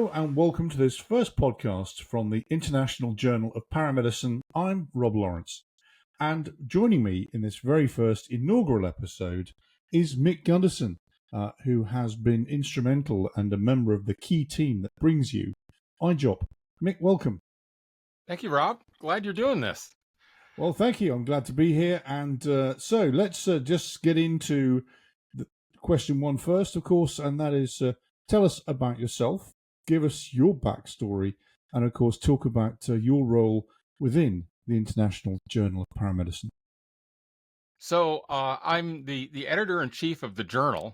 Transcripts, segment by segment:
Hello and welcome to this first podcast from the International Journal of Paramedicine. I'm Rob Lawrence, and joining me in this very first inaugural episode is Mic Gunderson, who has been instrumental and a member of the key team that brings you IJOP. Mick, welcome. Thank you, Rob. Glad you're doing this. Well, thank you. I'm glad to be here. And so let's just get into the question one first, of course, and that is tell us about yourself. Give us your backstory, and of course, talk about your role within the International Journal of Paramedicine. So I'm the editor-in-chief of the journal,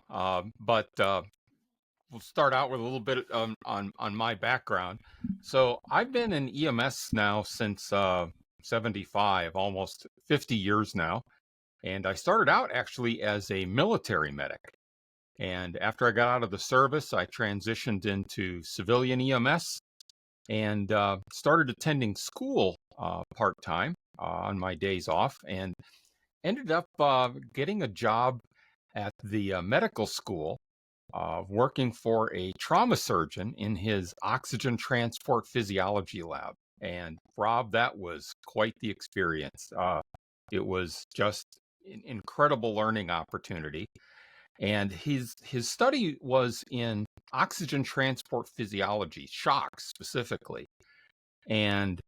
but we'll start out with a little bit on my background. So I've been in EMS now since 75, almost 50 years now, and I started out actually as a military medic. And after I got out of the service, I transitioned into civilian EMS and started attending school part-time on my days off, and ended up getting a job at the medical school, working for a trauma surgeon in his oxygen transport physiology lab. And Rob, that was quite the experience. It was just an incredible learning opportunity. And his study was in oxygen transport physiology, shock specifically. And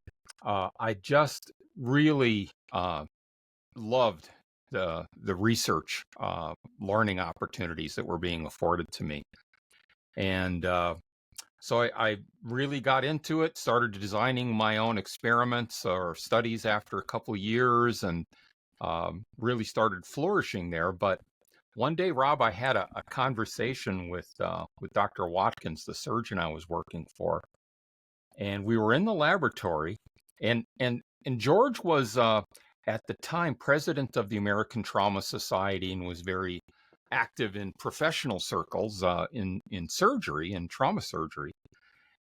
I just really loved the research learning opportunities that were being afforded to me. And so I really got into it, started designing my own experiments or studies after a couple of years, and really started flourishing there. But one day, Rob, I had a conversation with Dr. Watkins, the surgeon I was working for, and we were in the laboratory, and George was at the time president of the American Trauma Society and was very active in professional circles in surgery and trauma surgery.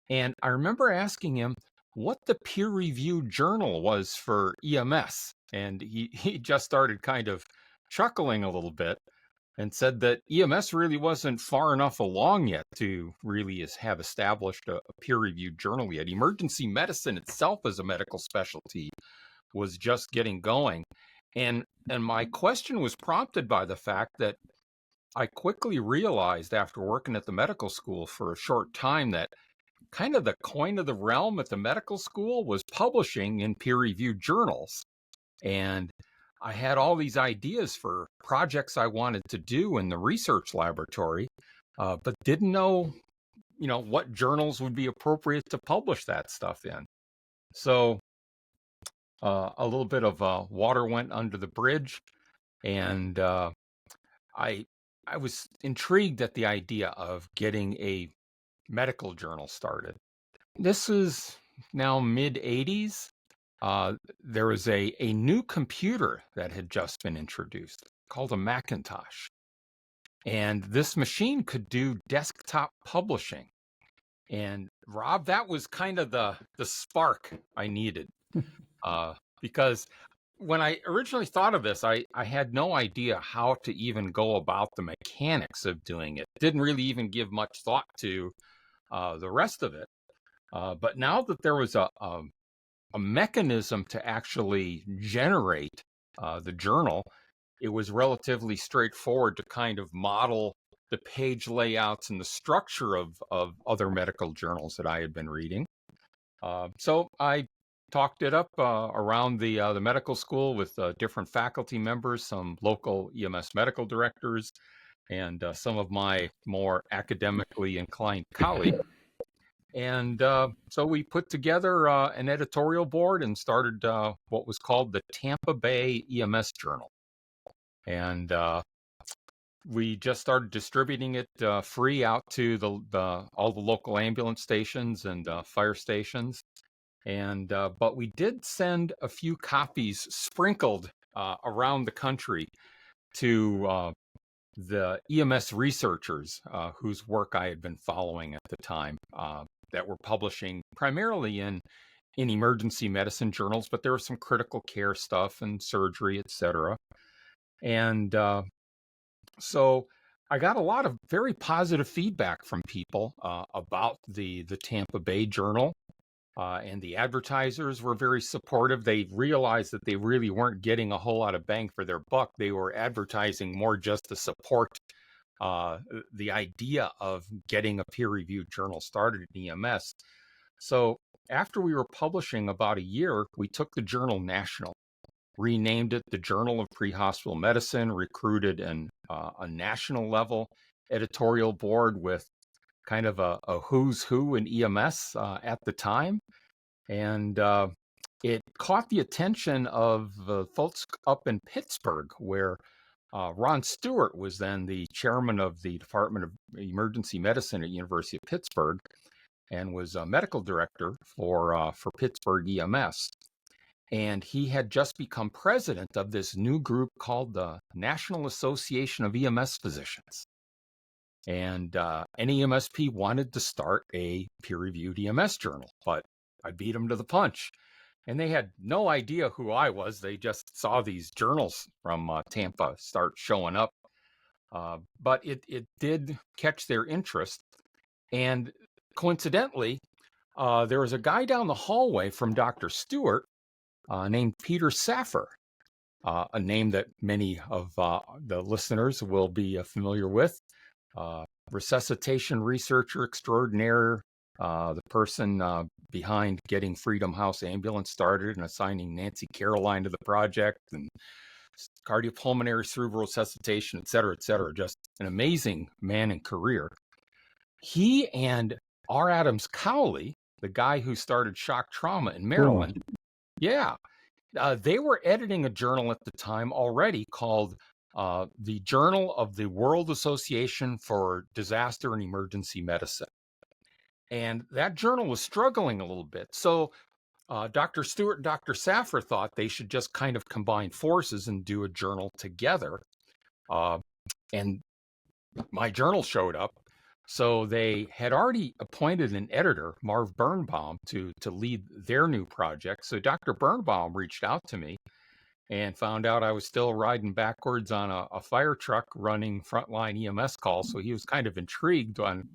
And I remember asking him what the peer-reviewed journal was for EMS, and he just started kind of chuckling a little bit and said that EMS really wasn't far enough along yet to really have established a peer-reviewed journal yet. Emergency medicine itself as a medical specialty was just getting going. And my question was prompted by the fact that I quickly realized after working at the medical school for a short time that kind of the coin of the realm at the medical school was publishing in peer-reviewed journals. And I had all these ideas for projects I wanted to do in the research laboratory, but didn't know, what journals would be appropriate to publish that stuff in. So a little bit of water went under the bridge, and I was intrigued at the idea of getting a medical journal started. This is now mid-'80s. There was a new computer that had just been introduced called a Macintosh. And this machine could do desktop publishing. And Rob, that was kind of the spark I needed. Because when I originally thought of this, I had no idea how to even go about the mechanics of doing it. Didn't really even give much thought to the rest of it. But now that there was a mechanism to actually generate the journal, it was relatively straightforward to kind of model the page layouts and the structure of other medical journals that I had been reading. So I talked it up around the medical school with different faculty members, some local EMS medical directors, and some of my more academically inclined colleagues. And so we put together an editorial board and started what was called the Tampa Bay EMS Journal. And we just started distributing it free out to all the local ambulance stations and fire stations. And but we did send a few copies sprinkled around the country to the EMS researchers whose work I had been following at the time, that were publishing primarily in emergency medicine journals, but there was some critical care stuff and surgery, etc. And so I got a lot of very positive feedback from people about the Tampa Bay Journal, and the advertisers were very supportive. They realized that they really weren't getting a whole lot of bang for their buck. They were advertising more just to support uh, the idea of getting a peer-reviewed journal started in EMS. So after we were publishing about a year, we took the journal national, renamed it the Journal of Pre-Hospital Medicine, recruited a national level editorial board with kind of a who's who in EMS at the time. And it caught the attention of folks up in Pittsburgh, where Ron Stewart was then the chairman of the Department of Emergency Medicine at University of Pittsburgh and was a medical director for Pittsburgh EMS. And he had just become president of this new group called the National Association of EMS Physicians. And NEMSP wanted to start a peer-reviewed EMS journal, but I beat them to the punch. And they had no idea who I was. They just saw these journals from Tampa start showing up. But it did catch their interest. And coincidentally, there was a guy down the hallway from Dr. Stewart named Peter Saffer, a name that many of the listeners will be familiar with. Resuscitation researcher extraordinaire, the person behind getting Freedom House Ambulance started and assigning Nancy Caroline to the project, and cardiopulmonary cerebral resuscitation, et cetera, et cetera. Just an amazing man and career. He and R. Adams Cowley, the guy who started shock trauma in Maryland, they were editing a journal at the time already called the Journal of the World Association for Disaster and Emergency Medicine. And that journal was struggling a little bit. So Dr. Stewart and Dr. Saffer thought they should just kind of combine forces and do a journal together. And my journal showed up. So they had already appointed an editor, Marv Birnbaum, to lead their new project. So Dr. Birnbaum reached out to me and found out I was still riding backwards on a fire truck running frontline EMS calls. So he was kind of intrigued on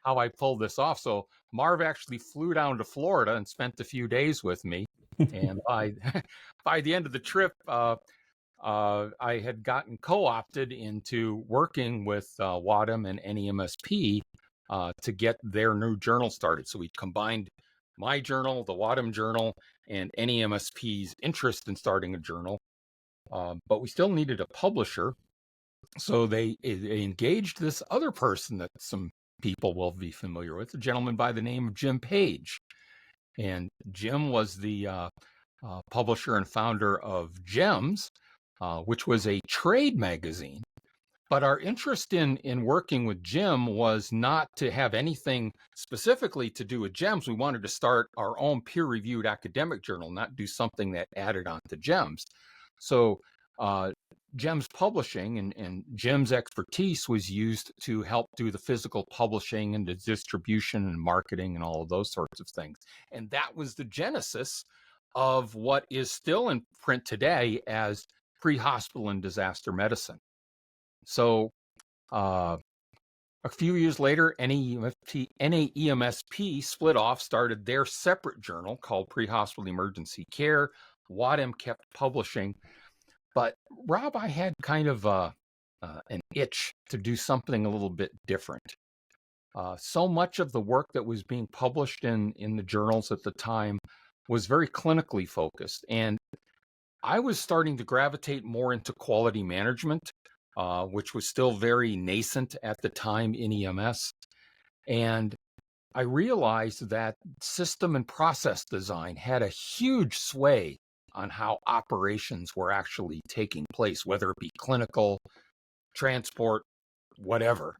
how I pulled this off. So Marv actually flew down to Florida and spent a few days with me. And by the end of the trip, I had gotten co-opted into working with WADM and NEMSP to get their new journal started. So we combined my journal, the WADM journal, and NEMSP's interest in starting a journal. But we still needed a publisher. So they engaged this other person that some people will be familiar with, a gentleman by the name of Jim Page. And Jim was the publisher and founder of GEMS, which was a trade magazine. But our interest in working with Jim was not to have anything specifically to do with GEMS. We wanted to start our own peer-reviewed academic journal, not do something that added on to GEMS. So GEMS publishing and Jim's expertise was used to help do the physical publishing and the distribution and marketing and all of those sorts of things. And that was the genesis of what is still in print today as pre-hospital and disaster medicine. So a few years later, NAEMSP split off, started their separate journal called Pre-Hospital Emergency Care. WADM kept publishing. But Rob, I had kind of an itch to do something a little bit different. So much of the work that was being published in the journals at the time was very clinically focused. And I was starting to gravitate more into quality management, which was still very nascent at the time in EMS. And I realized that system and process design had a huge sway on how operations were actually taking place, whether it be clinical, transport, whatever.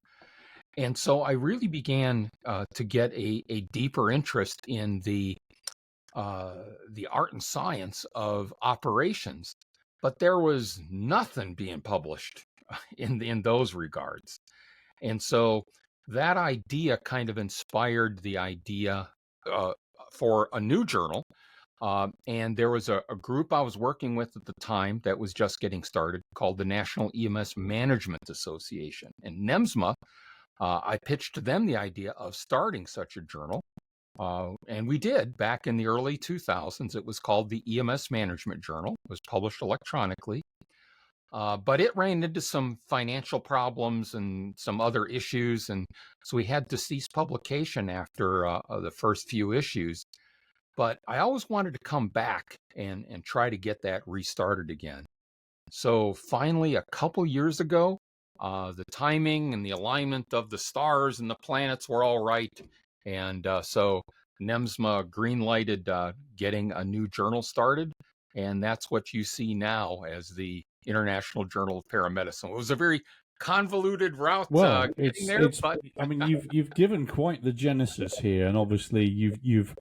And so I really began to get a deeper interest in the art and science of operations, but there was nothing being published in those regards. And so that idea kind of inspired the idea for a new journal And there was a group I was working with at the time that was just getting started called the National EMS Management Association. And NEMSMA, I pitched to them the idea of starting such a journal. And we did back in the early 2000s. It was called the EMS Management Journal. It was published electronically. But it ran into some financial problems and some other issues. And so we had to cease publication after the first few issues. But I always wanted to come back and try to get that restarted again. So finally, a couple years ago, the timing and the alignment of the stars and the planets were all right. And so NEMSMA green-lighted getting a new journal started. And that's what you see now as the International Journal of Paramedicine. It was a very convoluted route Well, getting there, but I mean, you've given quite the genesis here, and obviously you've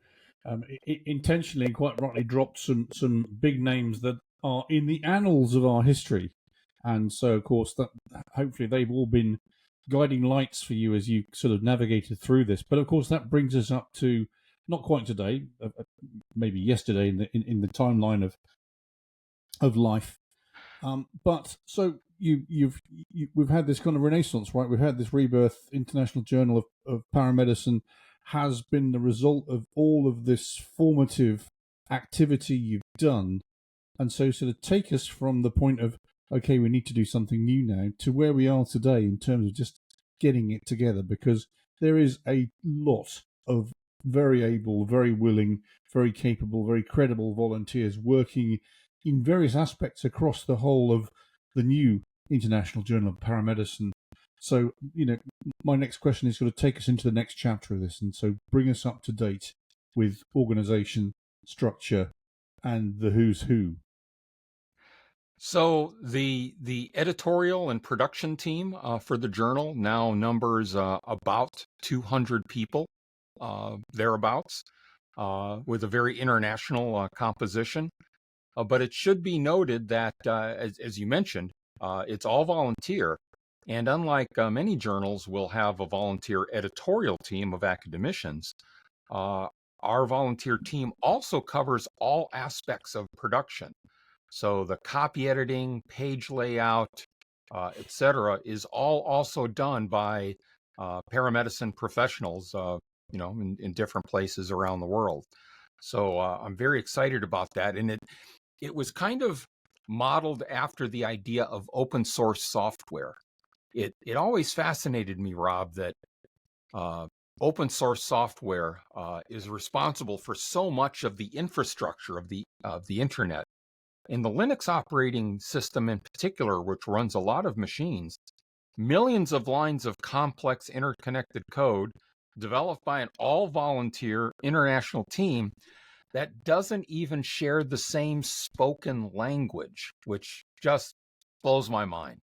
intentionally, quite rightly, dropped some big names that are in the annals of our history, and so of course that hopefully they've all been guiding lights for you as you sort of navigated through this. But of course that brings us up to not quite today, maybe yesterday in the timeline of life. But so we've had this kind of renaissance, right? We've had this rebirth. International Journal of Paramedicine has been the result of all of this formative activity you've done. And so sort of take us from the point of, okay, we need to do something new now, to where we are today in terms of just getting it together, because there is a lot of very able, very willing, very capable, very credible volunteers working in various aspects across the whole of the new International Journal of Paramedicine. So, my next question is going to take us into the next chapter of this, and so bring us up to date with organization, structure, and the who's who. So the editorial and production team for the journal now numbers about 200 people, thereabouts, with a very international composition. But it should be noted that, as you mentioned, it's all volunteer. And unlike many journals will have a volunteer editorial team of academicians, our volunteer team also covers all aspects of production. So the copy editing, page layout, etc., is all also done by paramedicine professionals, in different places around the world. So I'm very excited about that, and it was kind of modeled after the idea of open source software. It always fascinated me, Rob, that open source software is responsible for so much of the infrastructure of the internet. In the Linux operating system in particular, which runs a lot of machines, millions of lines of complex interconnected code developed by an all-volunteer international team that doesn't even share the same spoken language, which just blows my mind.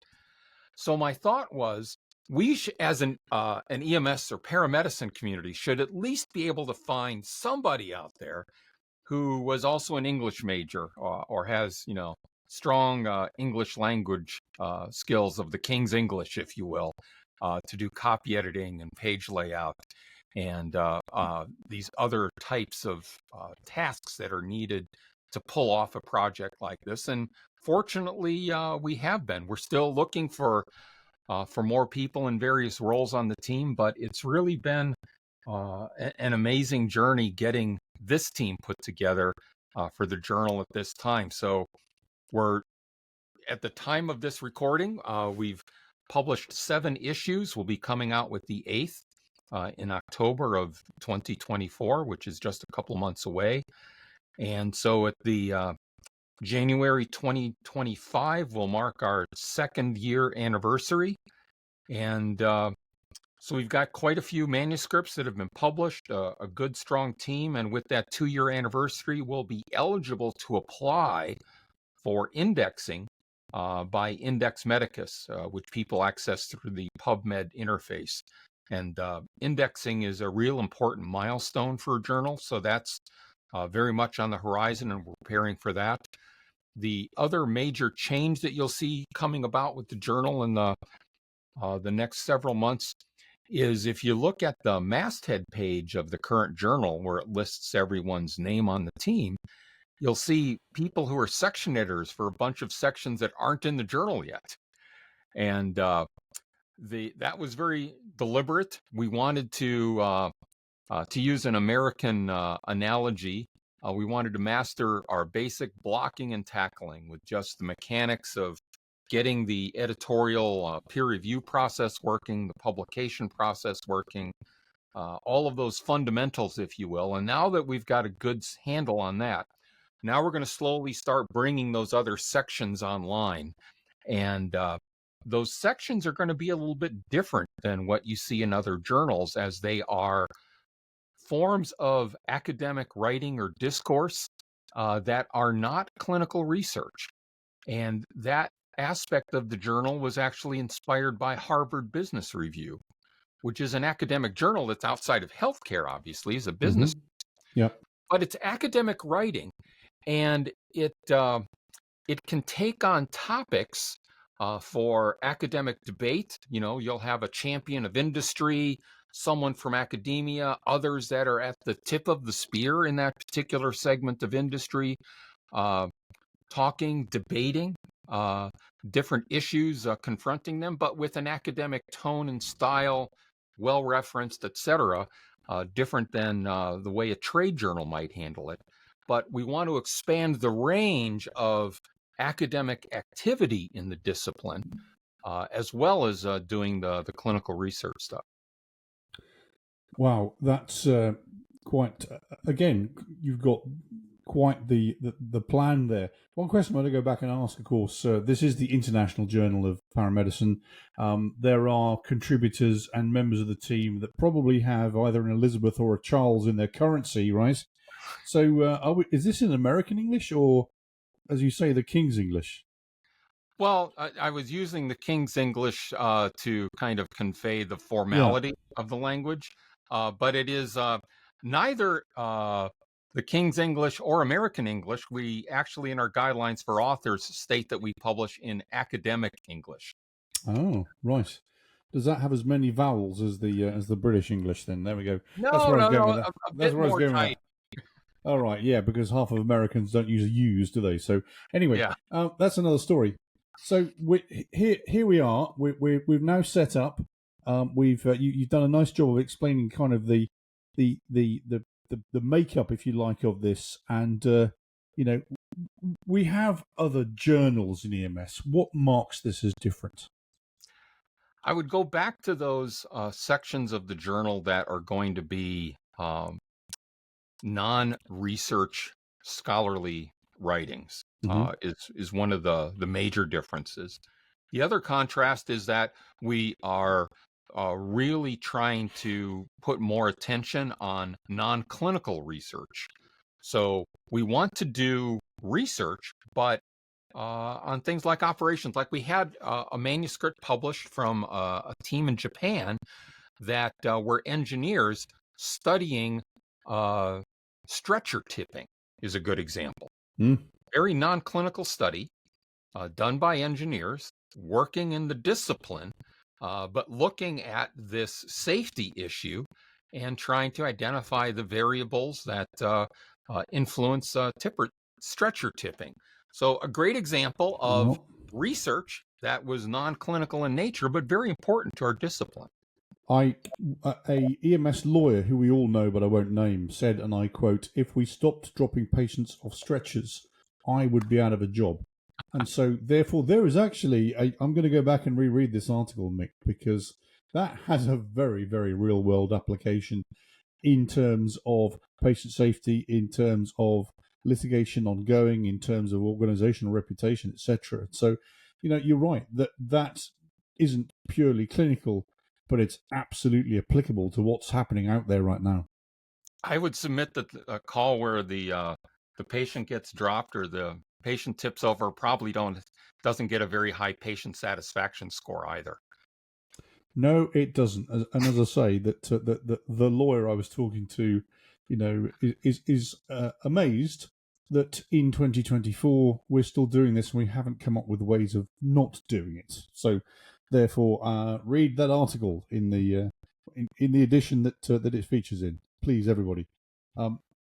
So my thought was, we as an EMS or paramedicine community should at least be able to find somebody out there who was also an English major or has, strong English language skills of the King's English, if you will, to do copy editing and page layout and these other types of tasks that are needed to pull off a project like this. And fortunately, we have been. We're still looking for more people in various roles on the team, but it's really been an amazing journey getting this team put together for the journal at this time. So we're at the time of this recording, we've published 7 issues. We'll be coming out with the 8th in October of 2024, which is just a couple months away. And so at the January 2025 will mark our 2nd year anniversary. And so we've got quite a few manuscripts that have been published, a good strong team, and with that 2-year anniversary, we'll be eligible to apply for indexing by Index Medicus, which people access through the PubMed interface. And indexing is a real important milestone for a journal, so that's very much on the horizon, and we're preparing for that. The other major change that you'll see coming about with the journal in the next several months is if you look at the masthead page of the current journal where it lists everyone's name on the team, you'll see people who are section editors for a bunch of sections that aren't in the journal yet. And that was very deliberate. We wanted to use an American analogy. We wanted to master our basic blocking and tackling with just the mechanics of getting the editorial peer review process working, the publication process working, all of those fundamentals, if you will. And now that we've got a good handle on that, now we're going to slowly start bringing those other sections online. And those sections are going to be a little bit different than what you see in other journals, as they are forms of academic writing or discourse that are not clinical research. And that aspect of the journal was actually inspired by Harvard Business Review, which is an academic journal that's outside of healthcare, obviously, is a business. Yeah. But it's academic writing, and it can take on topics for academic debate. You know, you'll have a champion of industry, someone from academia, others that are at the tip of the spear in that particular segment of industry, talking, debating different issues, confronting them, but with an academic tone and style, well referenced, etc., different than the way a trade journal might handle it. But we want to expand the range of academic activity in the discipline, as well as doing the clinical research stuff. Wow, that's quite. Again, you've got quite the plan there. One question I want to go back and ask, of course, this is the International Journal of Paramedicine. There are contributors and members of the team that probably have either an Elizabeth or a Charles in their currency, right? So is this in American English or, as you say, the King's English? Well, I was using the King's English to kind of convey the formality of the language, but it is neither the King's English or American English. We actually, in our guidelines for authors, state that we publish in academic English. Oh, right. Does that have as many vowels as the British English? Then there we go. No, That's where I was going with that. a That's bit where I was more going with tight. that. All right, yeah, because half of Americans don't use "use," do they? So anyway, Yeah. that's another story. So here we are. We've now set up. You've done a nice job of explaining kind of the makeup, if you like, of this, and we have other journals in EMS. What marks this as different? I would go back to those sections of the journal that are going to be non-research scholarly writings. Is one of the major differences. The other contrast is that we are really trying to put more attention on non-clinical research. So we want to do research, but on things like operations. Like we had a manuscript published from a team in Japan that were engineers studying stretcher tipping is a good example. Very non-clinical study done by engineers working in the discipline, but looking at this safety issue and trying to identify the variables that influence stretcher tipping. So a great example of research that was non-clinical in nature, but very important to our discipline. A EMS lawyer who we all know, but I won't name, said, and I quote, "If we stopped dropping patients off stretchers, I would be out of a job." And so, therefore, there is actually, I'm going to go back and reread this article, Mick, because that has a very, very real world application in terms of patient safety, in terms of litigation ongoing, in terms of organizational reputation, etc. So, you're right, that isn't purely clinical, but it's absolutely applicable to what's happening out there right now. I would submit that a call where the patient gets dropped or the patient tips over probably doesn't get a very high patient satisfaction score either. No, it doesn't. And as I say, that the lawyer I was talking to, is amazed that in 2024 we're still doing this and we haven't come up with ways of not doing it. So, therefore, read that article in the in the edition that it features in. Please, everybody.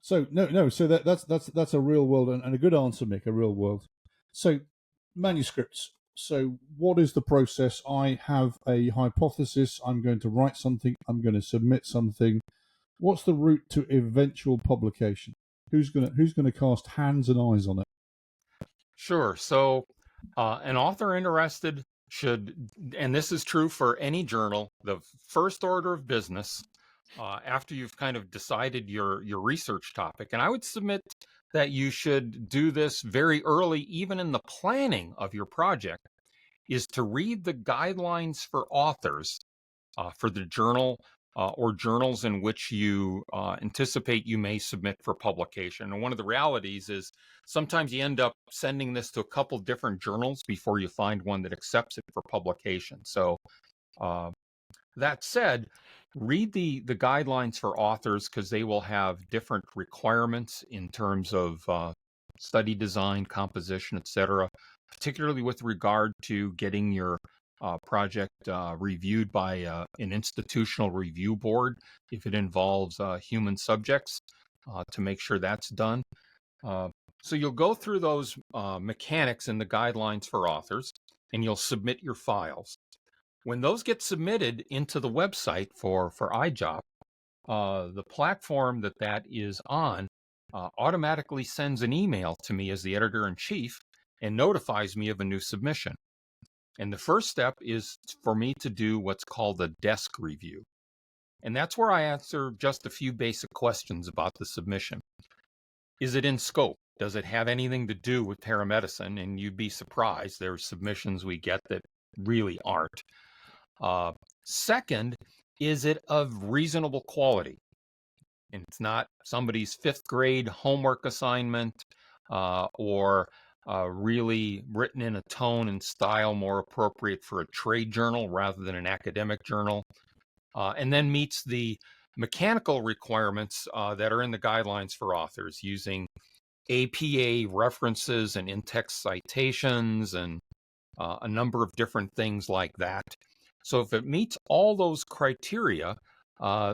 So no. So that's a real world and a good answer, Mick. A real world. So manuscripts. So what is the process? I have a hypothesis. I'm going to write something. I'm going to submit something. What's the route to eventual publication? Who's gonna cast hands and eyes on it? Sure. So, an author interested should, and this is true for any journal, the first order of business, after you've kind of decided your research topic, and I would submit that you should do this very early, even in the planning of your project, is to read the guidelines for authors for the journal or journals in which you anticipate you may submit for publication. And one of the realities is sometimes you end up sending this to a couple different journals before you find one that accepts it for publication. So uh, that said, read the guidelines for authors because they will have different requirements in terms of study design, composition, etc., particularly with regard to getting your project reviewed by an institutional review board if it involves human subjects to make sure that's done. So you'll go through those mechanics in the guidelines for authors and you'll submit your files. When those get submitted into the website for IJOP, the platform that is on automatically sends an email to me as the editor-in-chief and notifies me of a new submission. And the first step is for me to do what's called a desk review. And that's where I answer just a few basic questions about the submission. Is it in scope? Does it have anything to do with paramedicine? And you'd be surprised. There's submissions we get that really aren't. Second, is it of reasonable quality? And it's not somebody's fifth grade homework assignment or really written in a tone and style more appropriate for a trade journal rather than an academic journal, and then meets the mechanical requirements that are in the guidelines for authors using APA references and in-text citations and a number of different things like that. So if it meets all those criteria,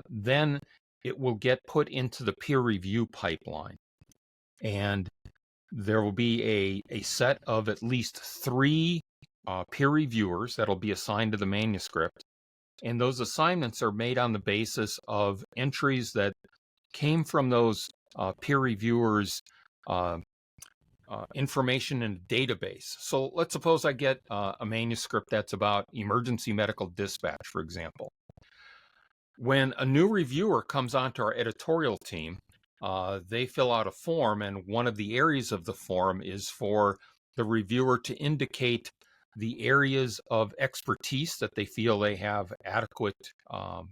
then it will get put into the peer review pipeline. And there will be a set of at least 3 peer reviewers that'll be assigned to the manuscript. And those assignments are made on the basis of entries that came from those peer reviewers' information in a database. So let's suppose I get a manuscript that's about emergency medical dispatch, for example. When a new reviewer comes onto our editorial team, they fill out a form, and one of the areas of the form is for the reviewer to indicate the areas of expertise that they feel they have adequate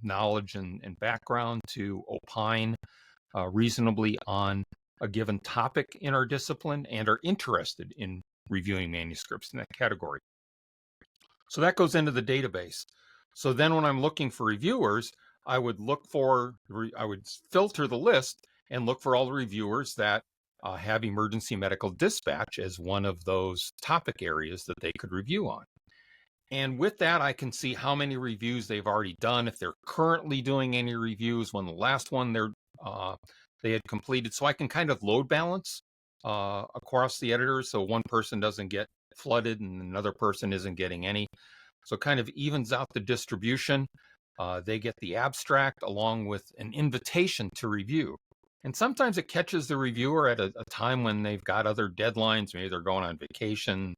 knowledge and background to opine reasonably on a given topic in our discipline and are interested in reviewing manuscripts in that category. So that goes into the database. So then when I'm looking for reviewers, I would filter the list and look for all the reviewers that have emergency medical dispatch as one of those topic areas that they could review on. And with that, I can see how many reviews they've already done, if they're currently doing any reviews, when the last one they had completed. So I can kind of load balance across the editors so one person doesn't get flooded and another person isn't getting any. So it kind of evens out the distribution. They get the abstract along with an invitation to review. And sometimes it catches the reviewer at a time when they've got other deadlines. Maybe they're going on vacation.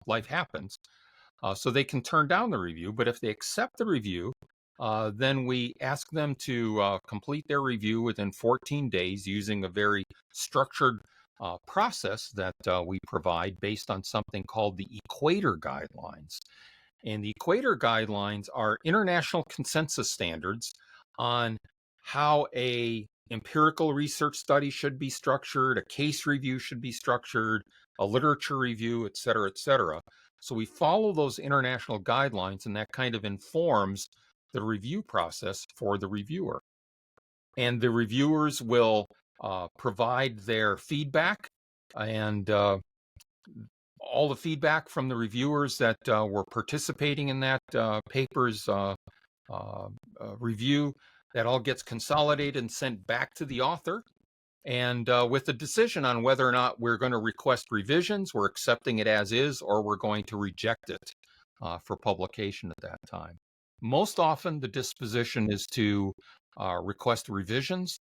Life happens. So they can turn down the review. But if they accept the review, then we ask them to complete their review within 14 days using a very structured process that we provide based on something called the Equator Guidelines. And the Equator Guidelines are international consensus standards on how a empirical research study should be structured, a case review should be structured, a literature review, et cetera, et cetera. So we follow those international guidelines, and that kind of informs the review process for the reviewer. And the reviewers will provide their feedback, and all the feedback from the reviewers that were participating in that paper's review. That all gets consolidated and sent back to the author. And with a decision on whether or not we're going to request revisions, we're accepting it as is, or we're going to reject it for publication at that time. Most often, the disposition is to request revisions.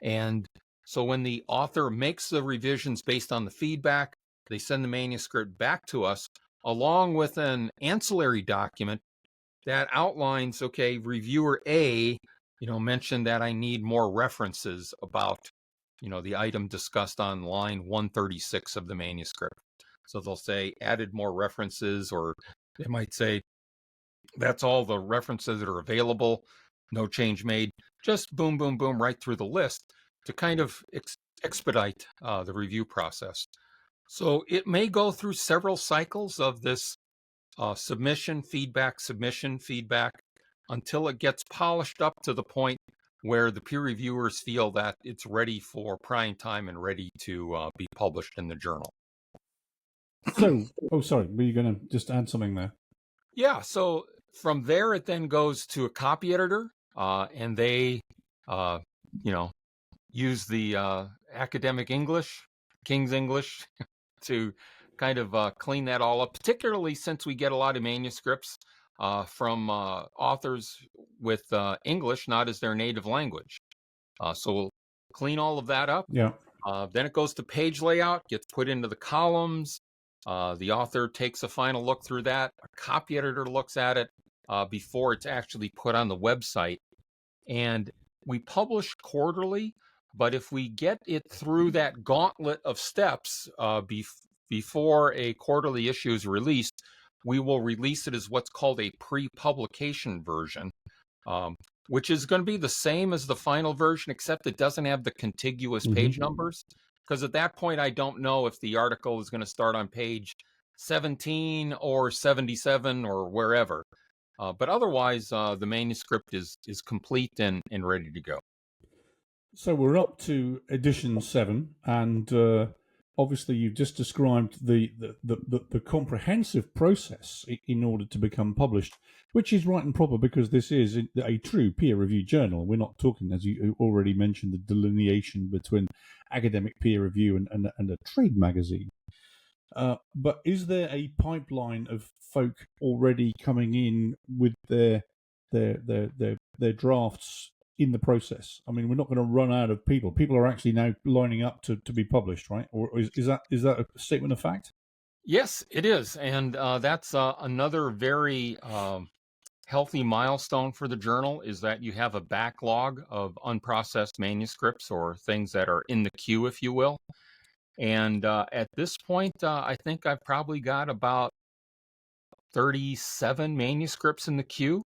And so when the author makes the revisions based on the feedback, they send the manuscript back to us along with an ancillary document that outlines, okay, reviewer A, mentioned that I need more references about, the item discussed on line 136 of the manuscript. So they'll say added more references, or they might say that's all the references that are available, no change made, just boom, boom, boom, right through the list to kind of expedite the review process. So it may go through several cycles of this submission, feedback, until it gets polished up to the point where the peer reviewers feel that it's ready for prime time and ready to be published in the journal. So, sorry, were you going to just add something there? Yeah, so from there, it then goes to a copy editor, and they, use the academic English, King's English, to kind of clean that all up, particularly since we get a lot of manuscripts from authors with English not as their native language. So we'll clean all of that up. Yeah. Then it goes to page layout, gets put into the columns. The author takes a final look through that. A copy editor looks at it before it's actually put on the website. And we publish quarterly, but if we get it through that gauntlet of steps before a quarterly issue is released, we will release it as what's called a pre-publication version, which is going to be the same as the final version, except it doesn't have the contiguous page numbers. Because at that point, I don't know if the article is going to start on page 17 or 77 or wherever. But otherwise, the manuscript is complete and ready to go. So we're up to edition 7, and obviously you've just described the comprehensive process in order to become published, which is right and proper because this is a true peer-reviewed journal. We're not talking, as you already mentioned, the delineation between academic peer review and a trade magazine. But is there a pipeline of folk already coming in with their drafts in the process? I mean, we're not going to run out of people. People are actually now lining up to be published, right? Or is that a statement of fact? Yes, it is, and that's another very healthy milestone for the journal, is that you have a backlog of unprocessed manuscripts or things that are in the queue, if you will. And at this point, I think I've probably got about 37 manuscripts in the queue.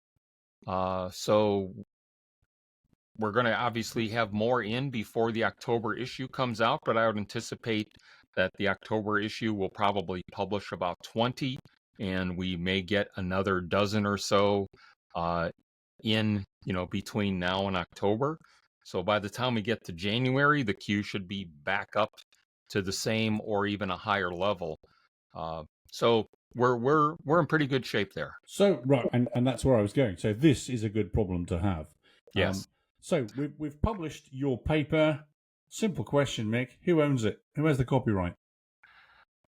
So we're going to obviously have more in before the October issue comes out, but I would anticipate that the October issue will probably publish about 20, and we may get another dozen or so in, between now and October. So by the time we get to January, the queue should be back up to the same or even a higher level. So we're in pretty good shape there. So right, and that's where I was going. So this is a good problem to have. Yes. So we've published your paper. Simple question, Mick. Who owns it? Who has the copyright?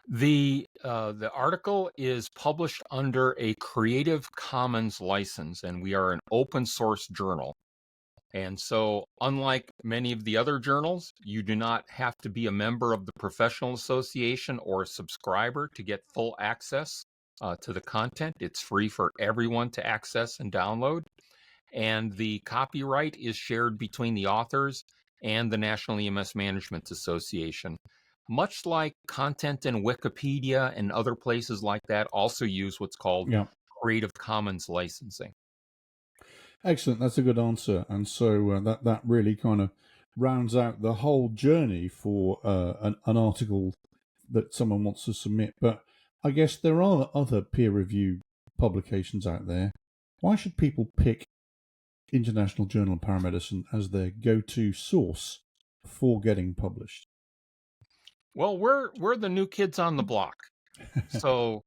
The article is published under a Creative Commons license, and we are an open source journal. And so, unlike many of the other journals, you do not have to be a member of the professional association or a subscriber to get full access to the content. It's free for everyone to access and download. And the copyright is shared between the authors and the National EMS Management Association. Much like content in Wikipedia and other places like that also use what's called Creative Commons licensing. Excellent. That's a good answer. And so that really kind of rounds out the whole journey for an article that someone wants to submit. But I guess there are other peer-reviewed publications out there. Why should people pick International Journal of Paramedicine as their go-to source for getting published? Well, we're the new kids on the block. So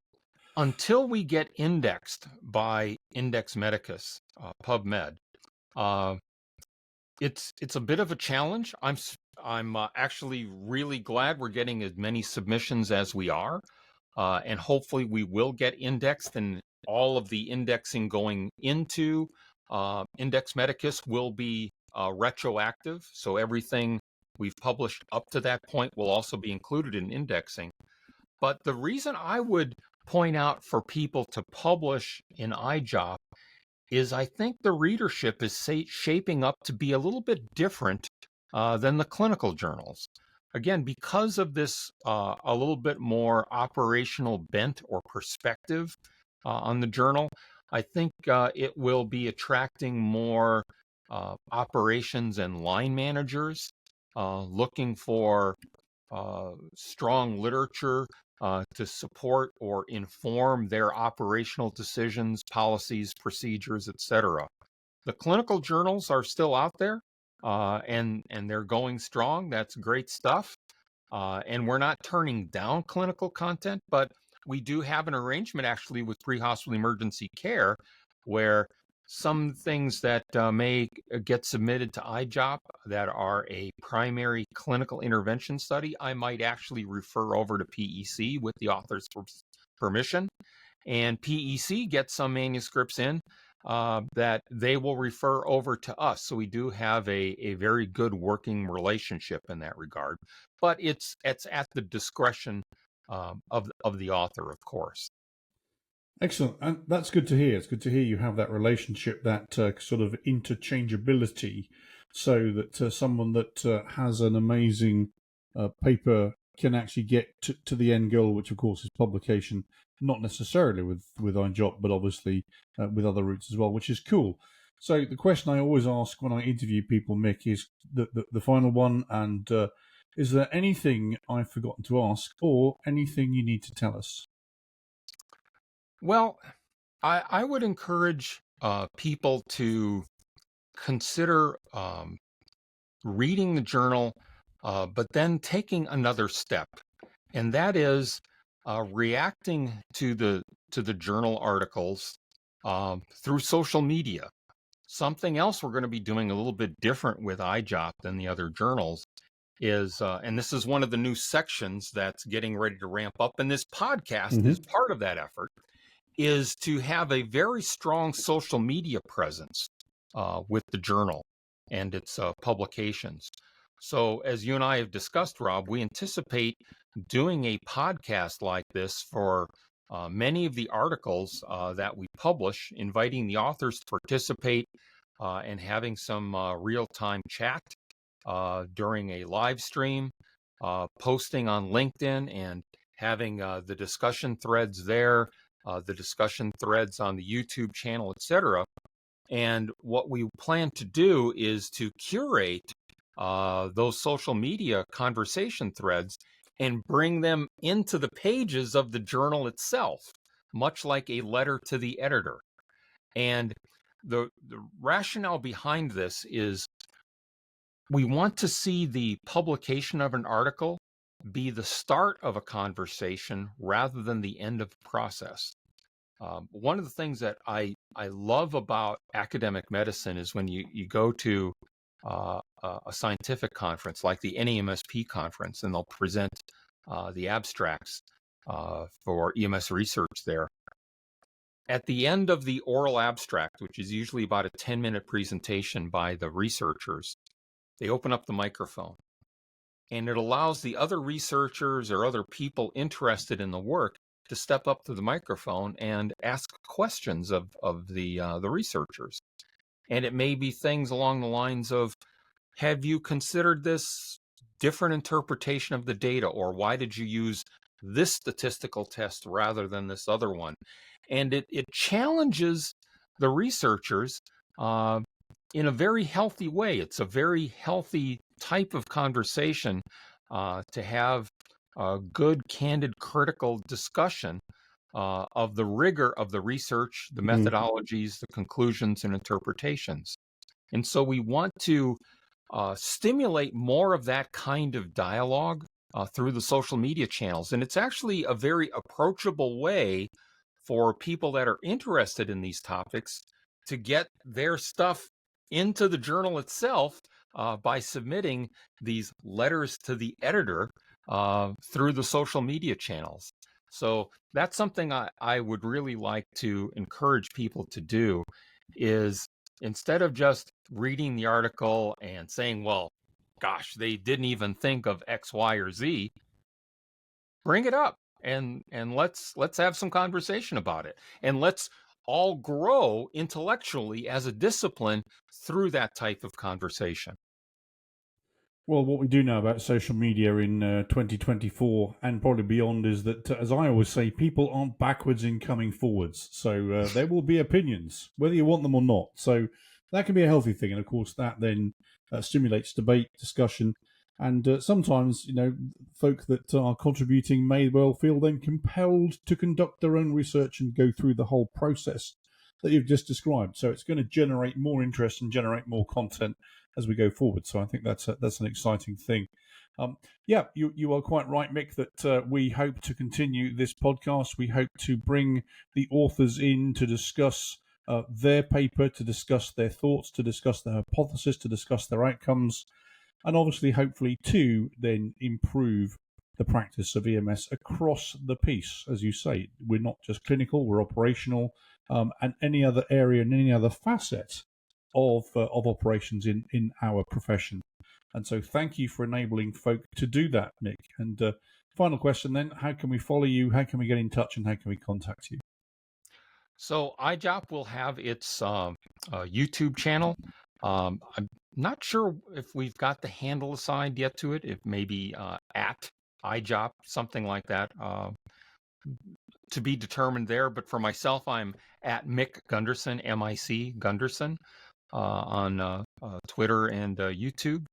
until we get indexed by Index Medicus, PubMed, uh, it's a bit of a challenge. I'm actually really glad we're getting as many submissions as we are, and hopefully we will get indexed, and all of the indexing going into Index Medicus will be retroactive. So everything we've published up to that point will also be included in indexing. But the reason I would point out for people to publish in IJOP is I think the readership is shaping up to be a little bit different than the clinical journals. Again, because of this a little bit more operational bent or perspective on the journal, I think it will be attracting more operations and line managers looking for strong literature to support or inform their operational decisions, policies, procedures, etc. The clinical journals are still out there, and they're going strong. That's great stuff. And we're not turning down clinical content, but we do have an arrangement actually with pre-hospital emergency care where some things that may get submitted to IJOP that are a primary clinical intervention study, I might actually refer over to PEC with the author's permission. And PEC gets some manuscripts in that they will refer over to us. So we do have a very good working relationship in that regard. But it's at the discretion of the author, of course. Excellent, and that's good to hear. It's good to hear you have that relationship, that sort of interchangeability, so that someone that has an amazing paper can actually get to the end goal, which of course is publication, not necessarily with IJOP, but obviously with other routes as well, which is cool. So the question I always ask when I interview people, Mick, is the final one, and is there anything I've forgotten to ask or anything you need to tell us? Well, I would encourage people to consider reading the journal, but then taking another step, and that is reacting to the journal articles through social media. Something else we're going to be doing a little bit different with IJOP than the other journals is, and this is one of the new sections that's getting ready to ramp up, and this podcast is part of that effort, is to have a very strong social media presence with the journal and its publications. So as you and I have discussed, Rob, we anticipate doing a podcast like this for many of the articles that we publish, inviting the authors to participate and having some real-time chat during a live stream, posting on LinkedIn and having the discussion threads there, the discussion threads on the YouTube channel, etc. And what we plan to do is to curate those social media conversation threads and bring them into the pages of the journal itself, much like a letter to the editor. And the rationale behind this is we want to see the publication of an article be the start of a conversation rather than the end of the process. One of the things that I love about academic medicine is when you go to a scientific conference like the NAMSP conference, and they'll present the abstracts for EMS research there. At the end of the oral abstract, which is usually about a 10-minute presentation by the researchers, they open up the microphone, and it allows the other researchers or other people interested in the work to step up to the microphone and ask questions of the researchers. And it may be things along the lines of, have you considered this different interpretation of the data, or why did you use this statistical test rather than this other one? And it challenges the researchers in a very healthy way. It's a very healthy type of conversation to have a good, candid, critical discussion of the rigor of the research, the methodologies, the conclusions, and interpretations. And so we want to stimulate more of that kind of dialogue through the social media channels. And it's actually a very approachable way for people that are interested in these topics to get their stuff into the journal itself by submitting these letters to the editor through the social media channels. So that's something I would really like to encourage people to do, is instead of just reading the article and saying, well, gosh, they didn't even think of X, Y, or Z, bring it up and let's have some conversation about it. And let's all grow intellectually as a discipline through that type of conversation. Well, what we do know about social media in 2024 and probably beyond is that, as I always say, people aren't backwards in coming forwards. So there will be opinions, whether you want them or not. So that can be a healthy thing. And of course, that then stimulates debate, discussion. And sometimes, folk that are contributing may well feel then compelled to conduct their own research and go through the whole process that you've just described. So it's going to generate more interest and generate more content as we go forward. So I think that's an exciting thing. You are quite right, Mick, that we hope to continue this podcast. We hope to bring the authors in to discuss their paper, to discuss their thoughts, to discuss their hypothesis, to discuss their outcomes, and obviously, hopefully, to then improve the practice of EMS across the piece. As you say, we're not just clinical, we're operational, and any other area and any other facet of operations in our profession. And so thank you for enabling folk to do that, Mick. And final question then, how can we follow you, how can we get in touch, and how can we contact you? So IJOP will have its YouTube channel. I'm not sure if we've got the handle assigned yet to it, if maybe at IJOP, something like that, to be determined there. But for myself, I'm at Mick Gunderson, M-I-C Gunderson, on Twitter and YouTube.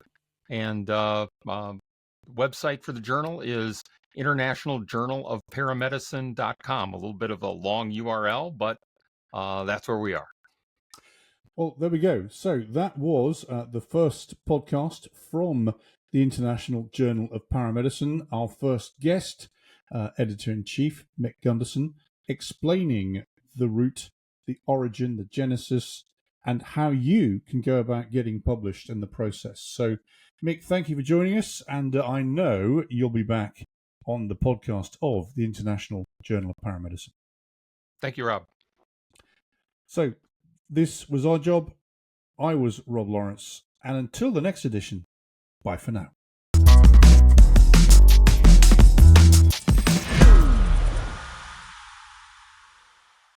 And website for the journal is internationaljournalofparamedicine.com. A little bit of a long URL, but that's where we are. Well, there we go. So that was the first podcast from the International Journal of Paramedicine. Our first guest, Editor-in-Chief Mick Gunderson, explaining the route, the origin, the genesis, and how you can go about getting published in the process. So, Mick, thank you for joining us, and I know you'll be back on the podcast of the International Journal of Paramedicine. Thank you, Rob. So, this was our job. I was Rob Lawrence, and until the next edition, bye for now.